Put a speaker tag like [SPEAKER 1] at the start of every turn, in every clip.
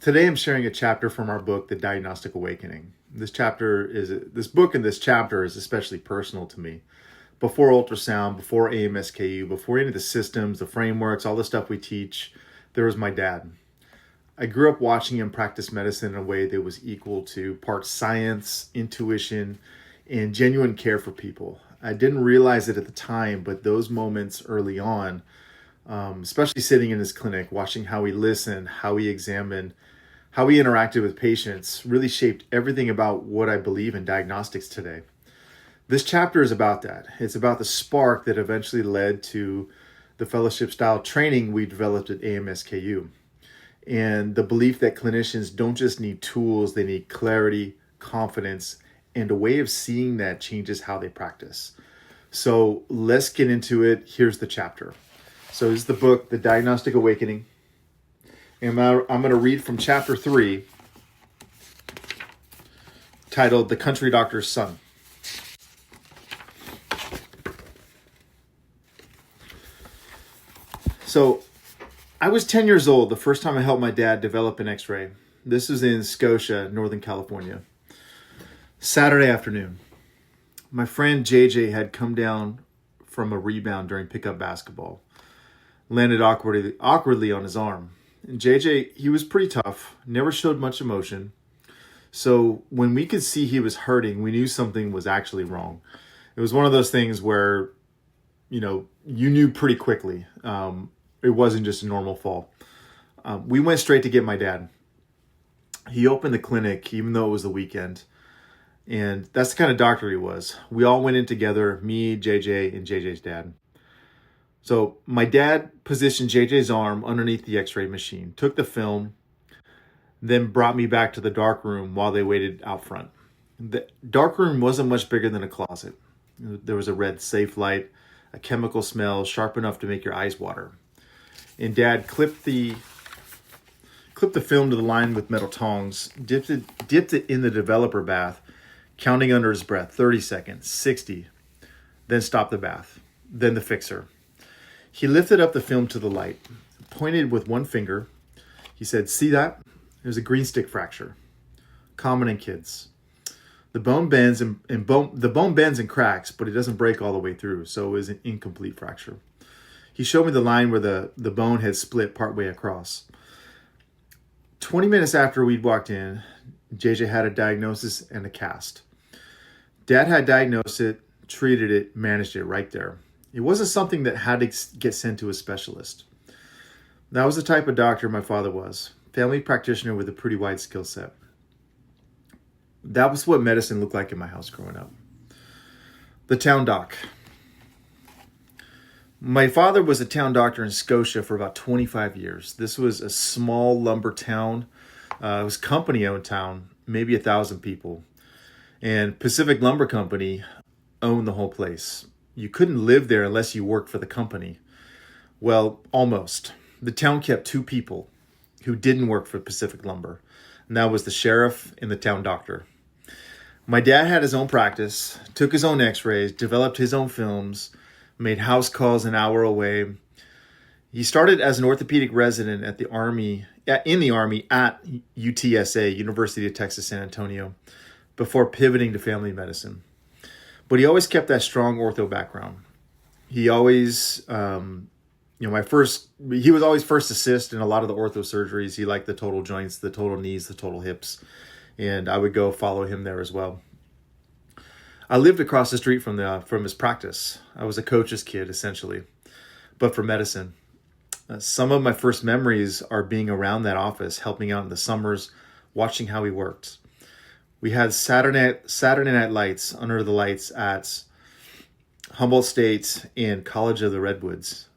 [SPEAKER 1] Today I'm sharing a chapter from our book, The Diagnostic Awakening. This book and this chapter is especially personal to me. Before ultrasound, before AMSKU, before any of the systems, the frameworks, all the stuff we teach, there was my dad. I grew up watching him practice medicine in a way that was equal to part science, intuition, and genuine care for people. I didn't realize it at the time, but those moments early on, especially sitting in his clinic, watching how he listened, how he examined, how he interacted with patients, really shaped everything about what I believe in diagnostics today. This chapter is about that. It's about the spark that eventually led to the fellowship-style training we developed at AMSKU, and the belief that clinicians don't just need tools, they need clarity, confidence, and a way of seeing that changes how they practice. So let's get into it. Here's the chapter. So this is the book, The Diagnostic Awakening. And I'm going to read from chapter 3, titled The Country Doctor's Son. So I was 10 years old the first time I helped my dad develop an x-ray. This was in Scotia, Northern California. Saturday afternoon. My friend JJ had come down from a rebound during pickup basketball. Landed awkwardly on his arm. And JJ, he was pretty tough, never showed much emotion. So when we could see he was hurting, we knew something was actually wrong. It was one of those things where, you knew pretty quickly. It wasn't just a normal fall. We went straight to get my dad. He opened the clinic, even though it was the weekend. And that's the kind of doctor he was. We all went in together, me, JJ, and JJ's dad. So my dad positioned JJ's arm underneath the x-ray machine, took the film, then brought me back to the dark room while they waited out front. The dark room wasn't much bigger than a closet. There was a red safe light, a chemical smell sharp enough to make your eyes water. And Dad clipped the film to the line with metal tongs, dipped it in the developer bath, counting under his breath, 30 seconds, 60, then stopped the bath, then the fixer. He lifted up the film to the light, pointed with one finger. He said, "See that? There's a green stick fracture. Common in kids. The bone bends and cracks, but it doesn't break all the way through, so it was an incomplete fracture." He showed me the line where the bone had split partway across. 20 minutes after we'd walked in, JJ had a diagnosis and a cast. Dad had diagnosed it, treated it, managed it right there. It wasn't something that had to get sent to a specialist. That was the type of doctor my father was. Family practitioner with a pretty wide skill set. That was what medicine looked like in my house growing up. The town doc. My father was a town doctor in Scotia for about 25 years. This was a small lumber town. It was company-owned town, maybe 1,000 people. And Pacific Lumber Company owned the whole place. You couldn't live there unless you worked for the company. Well, almost. The town kept 2 people who didn't work for Pacific Lumber. And that was the sheriff and the town doctor. My dad had his own practice, took his own x-rays, developed his own films, made house calls an hour away. He started as an orthopedic resident in the Army at UTSA, University of Texas, San Antonio, before pivoting to family medicine. But he always kept that strong ortho background. He always, he was always first assist in a lot of the ortho surgeries. He liked the total joints, the total knees, the total hips. And I would go follow him there as well. I lived across the street from his practice. I was a coach's kid, essentially, but for medicine. Some of my first memories are being around that office, helping out in the summers, watching how he worked. We had Saturday night lights under the lights at Humboldt State and College of the Redwoods.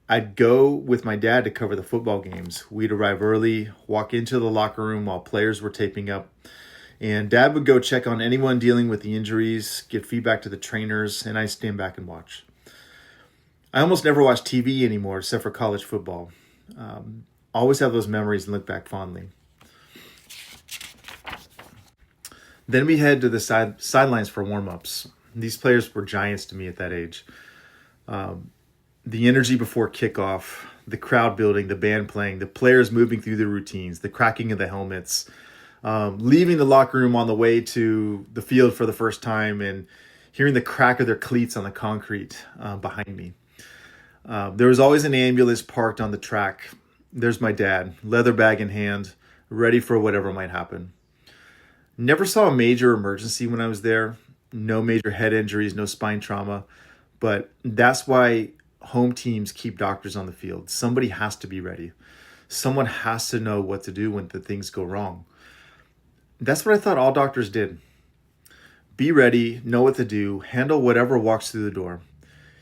[SPEAKER 1] I'd go with my dad to cover the football games. We'd arrive early, walk into the locker room while players were taping up. And Dad would go check on anyone dealing with the injuries, give feedback to the trainers, and I'd stand back and watch. I almost never watch TV anymore except for college football. Always have those memories and look back fondly. Then we head to the sidelines for warm-ups. These players were giants to me at that age. The energy before kickoff, the crowd building, the band playing, the players moving through their routines, the cracking of the helmets, leaving the locker room on the way to the field for the first time and hearing the crack of their cleats on the concrete behind me. There was always an ambulance parked on the track. There's my dad, leather bag in hand, ready for whatever might happen. Never saw a major emergency when I was there. No major head injuries, no spine trauma. But that's why home teams keep doctors on the field. Somebody has to be ready. Someone has to know what to do when the things go wrong. That's what I thought all doctors did. Be ready, know what to do, handle whatever walks through the door.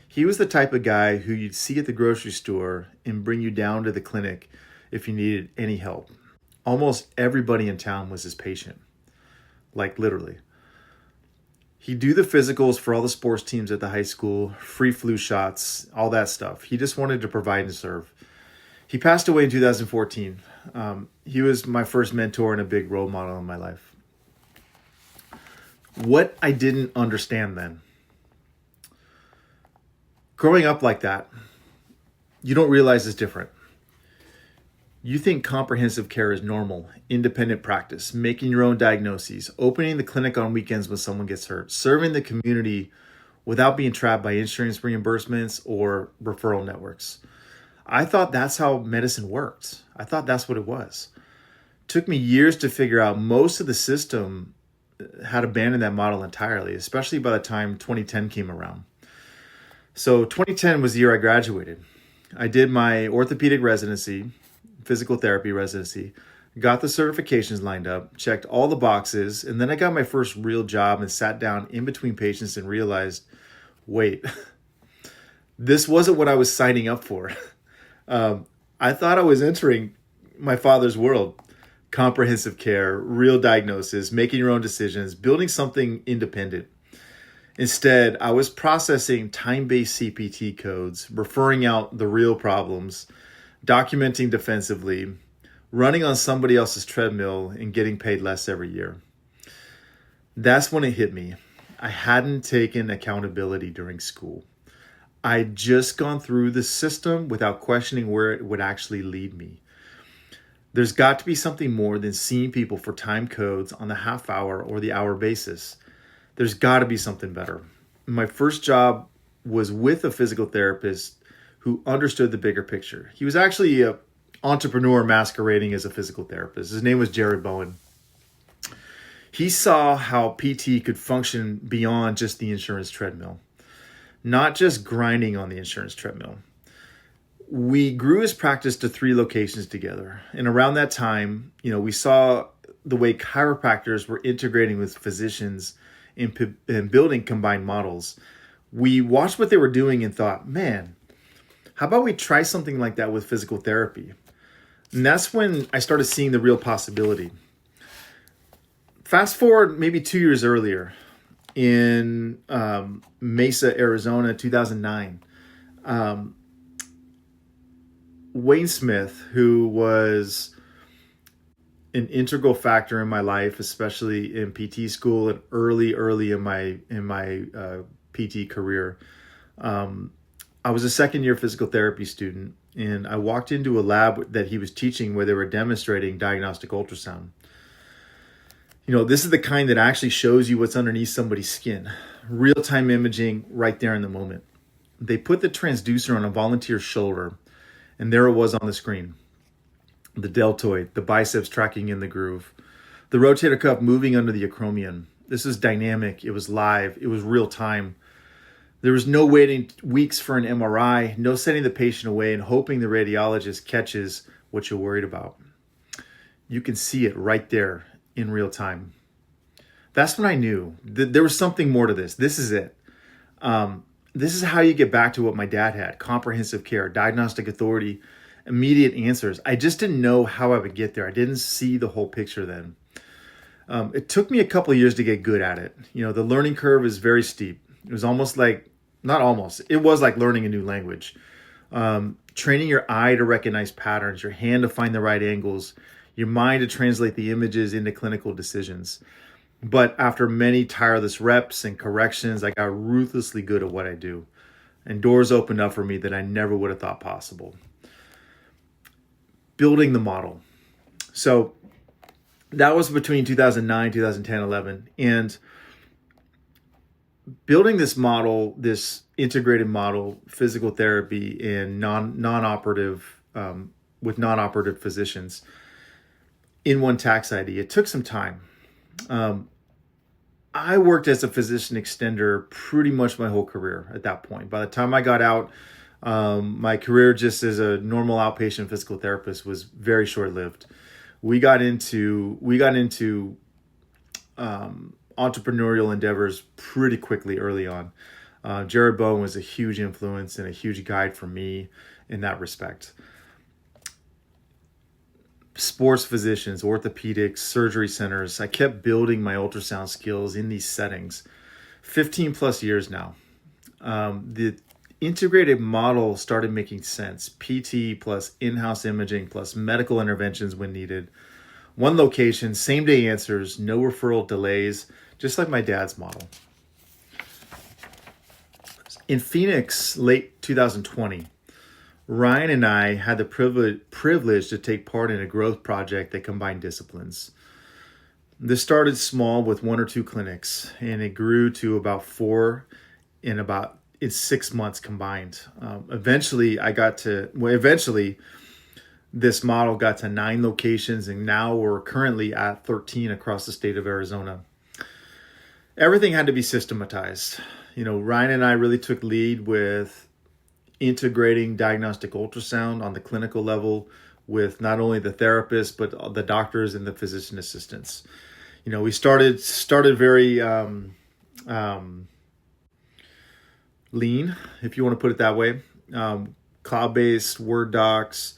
[SPEAKER 1] He was the type of guy who you'd see at the grocery store and bring you down to the clinic if you needed any help. Almost everybody in town was his patient. Like literally. He'd do the physicals for all the sports teams at the high school, free flu shots, all that stuff. He just wanted to provide and serve. He passed away in 2014. He was my first mentor and a big role model in my life. What I didn't understand then. Growing up like that, you don't realize it's different. You think comprehensive care is normal, independent practice, making your own diagnoses, opening the clinic on weekends when someone gets hurt, serving the community without being trapped by insurance reimbursements or referral networks. I thought that's how medicine worked. I thought that's what it was. It took me years to figure out most of the system had abandoned that model entirely, especially by the time 2010 came around. So 2010 was the year I graduated. I did my orthopedic residency, physical therapy residency, got the certifications lined up, checked all the boxes, and then I got my first real job and sat down in between patients and realized, wait, this wasn't what I was signing up for. I thought I was entering my father's world. Comprehensive care, real diagnosis, making your own decisions, building something independent. Instead, I was processing time-based CPT codes, referring out the real problems, documenting defensively, running on somebody else's treadmill, and getting paid less every year. That's when it hit me. I hadn't taken accountability during school. I'd just gone through the system without questioning where it would actually lead me. There's got to be something more than seeing people for time codes on the half hour or the hour basis. There's got to be something better. My first job was with a physical therapist who understood the bigger picture. He was actually an entrepreneur masquerading as a physical therapist. His name was Jared Bowen. He saw how PT could function beyond just the insurance treadmill, not just grinding on the insurance treadmill. We grew his practice to 3 locations together. And around that time, we saw the way chiropractors were integrating with physicians and building combined models. We watched what they were doing and thought, man, how about we try something like that with physical therapy? And that's when I started seeing the real possibility. Fast forward maybe 2 years earlier in Mesa, Arizona, 2009. Wayne Smith, who was an integral factor in my life, especially in PT school and early in my PT career. I was a second-year physical therapy student, and I walked into a lab that he was teaching where they were demonstrating diagnostic ultrasound. This is the kind that actually shows you what's underneath somebody's skin. Real-time imaging right there in the moment. They put the transducer on a volunteer's shoulder, and there it was on the screen. The deltoid, the biceps tracking in the groove, the rotator cuff moving under the acromion. This is dynamic. It was live. It was real time. There was no waiting weeks for an MRI, no sending the patient away and hoping the radiologist catches what you're worried about. You can see it right there in real time. That's when I knew that there was something more to this. This is it. This is how you get back to what my dad had: comprehensive care, diagnostic authority, immediate answers. I just didn't know how I would get there. I didn't see the whole picture then. It took me a couple of years to get good at it. The learning curve is very steep. It was it was like learning a new language. Training your eye to recognize patterns, your hand to find the right angles, your mind to translate the images into clinical decisions. But after many tireless reps and corrections, I got ruthlessly good at what I do. and doors opened up for me that I never would have thought possible. Building the model. So that was between 2009, 2010, 11. And building this model, this integrated model, physical therapy and non-operative, with non-operative physicians in one tax ID, it took some time. I worked as a physician extender pretty much my whole career at that point. By the time I got out, my career just as a normal outpatient physical therapist was very short-lived. We got into entrepreneurial endeavors pretty quickly early on. Jared Bowen was a huge influence and a huge guide for me in that respect. Sports physicians, orthopedics, surgery centers. I kept building my ultrasound skills in these settings. 15 plus years now. The integrated model started making sense. PT plus in-house imaging plus medical interventions when needed. One location, same day answers, no referral delays, just like my dad's model. In Phoenix, late 2020, Ryan and I had the privilege to take part in a growth project that combined disciplines. This started small with 1 or 2 clinics, and it grew to about 4 in 6 months combined. Eventually, this model got to 9 locations, and now we're currently at 13 across the state of Arizona. Everything had to be systematized. Ryan and I really took lead with integrating diagnostic ultrasound on the clinical level with not only the therapists, but the doctors and the physician assistants. We started very lean, if you want to put it that way, cloud-based Word docs,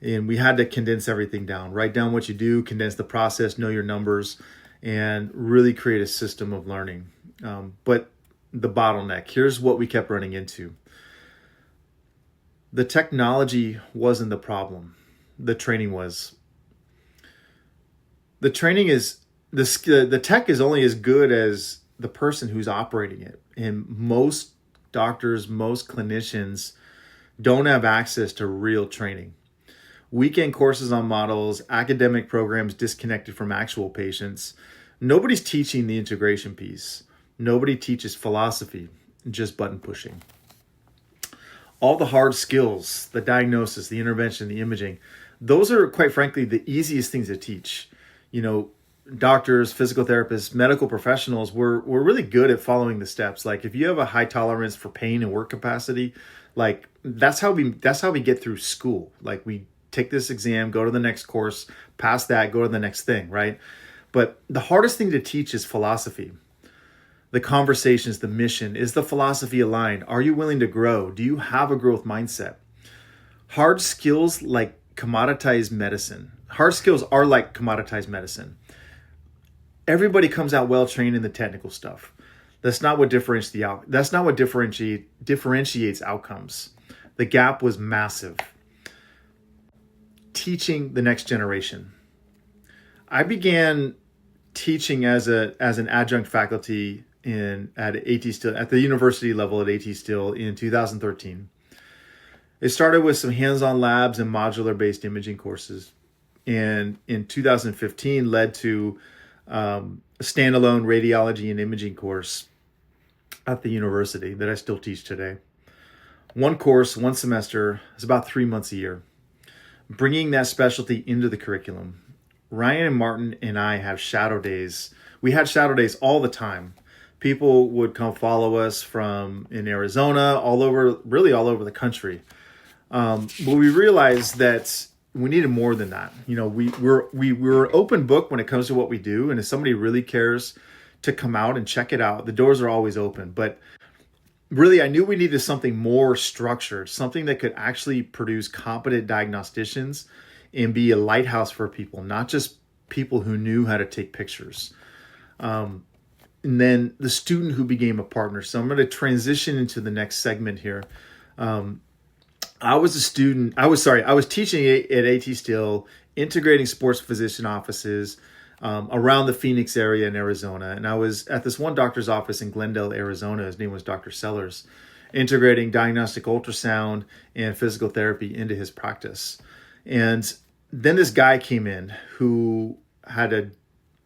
[SPEAKER 1] and we had to condense everything down. Write down what you do, condense the process, know your numbers, and really create a system of learning. But the bottleneck, here's what we kept running into. The technology wasn't the problem. The training was. The tech is only as good as the person who's operating it. And most doctors, most clinicians don't have access to real training. Weekend courses on models, academic programs disconnected from actual patients. Nobody's teaching the integration piece. Nobody teaches philosophy, just button pushing. All the hard skills, the diagnosis, the intervention, the imaging, those are, quite frankly, the easiest things to teach. Doctors, physical therapists, medical professionals, we're really good at following the steps. Like if you have a high tolerance for pain and work capacity, like that's how we get through school. Like we take this exam, go to the next course, pass that, go to the next thing, right? But the hardest thing to teach is philosophy. The conversations, the mission. Is the philosophy aligned? Are you willing to grow? Do you have a growth mindset? Hard skills like commoditized medicine. Hard skills are like commoditized medicine. Everybody comes out well trained in the technical stuff. That's not what differentiates outcomes. The gap was massive. Teaching the next generation. I began teaching as an adjunct faculty at AT Still at the university level at AT Still in 2013. It started with some hands-on labs and modular-based imaging courses, and in 2015 led to a standalone radiology and imaging course at the university that I still teach today. One course, one semester, is about 3 months a year. Bringing that specialty into the curriculum. Ryan and Martin and I have shadow days. We had shadow days all the time. People would come follow us from in Arizona, all over the country. But we realized that we needed more than that. We were open book when it comes to what we do. And if somebody really cares to come out and check it out, the doors are always open. But really, I knew we needed something more structured, something that could actually produce competent diagnosticians and be a lighthouse for people, not just people who knew how to take pictures. And then the student who became a partner. So I'm going to transition into the next segment here. I was teaching at AT Still, integrating sports physician offices around the Phoenix area in Arizona. And I was at this one doctor's office in Glendale, Arizona. His name was Dr. Sellers. integrating diagnostic ultrasound and physical therapy into his practice. And then this guy came in who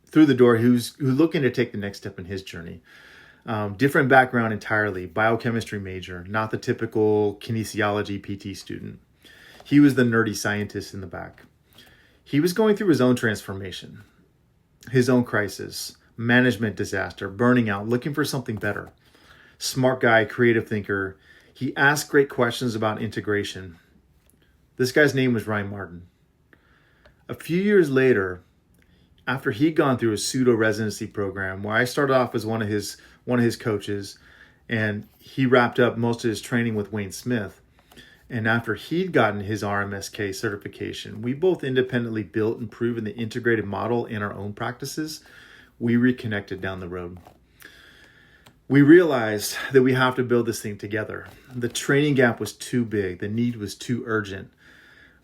[SPEAKER 1] through the door, who's looking to take the next step in his journey. Different background entirely, biochemistry major, not the typical kinesiology PT student. He was the nerdy scientist in the back. He was going through his own transformation, his own crisis, management disaster, burning out, looking for something better. Smart guy, creative thinker. He asked great questions about integration. This guy's name was Ryan Martin. A few years later, after he'd gone through a pseudo residency program where I started off as one of his coaches, and he wrapped up most of his training with Wayne Smith. And after he'd gotten his RMSK certification, we both independently built and proven the integrated model in our own practices. We reconnected down the road. We realized that we have to build this thing together. The training gap was too big. The need was too urgent.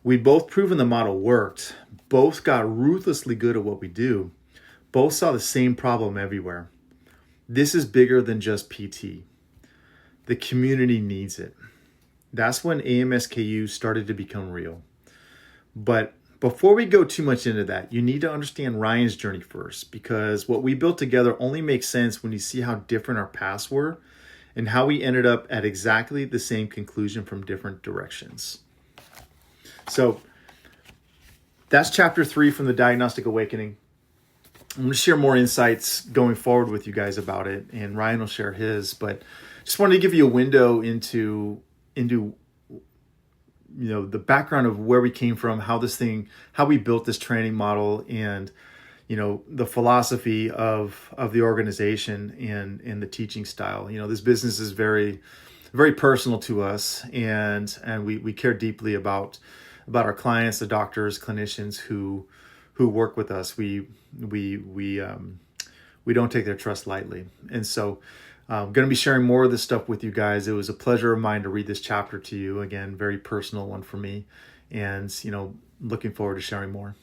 [SPEAKER 1] We'd both proven the model worked. Both got ruthlessly good at what we do. Both saw the same problem everywhere. This is bigger than just PT. The community needs it. That's when AMSKU started to become real. But before we go too much into that, you need to understand Ryan's journey first, because what we built together only makes sense when you see how different our paths were and how we ended up at exactly the same conclusion from different directions. So that's chapter 3 from the Diagnostic Awakening. I'm going to share more insights going forward with you guys about it, and Ryan will share his, but just wanted to give you a window into the background of where we came from, how we built this training model, and the philosophy of the organization and the teaching style. This business is very, very personal to us, and we care deeply about our clients, the doctors, clinicians who work with us. We don't take their trust lightly, and so I'm going to be sharing more of this stuff with you guys. It was a pleasure of mine to read this chapter to you. Again, very personal one for me, and looking forward to sharing more.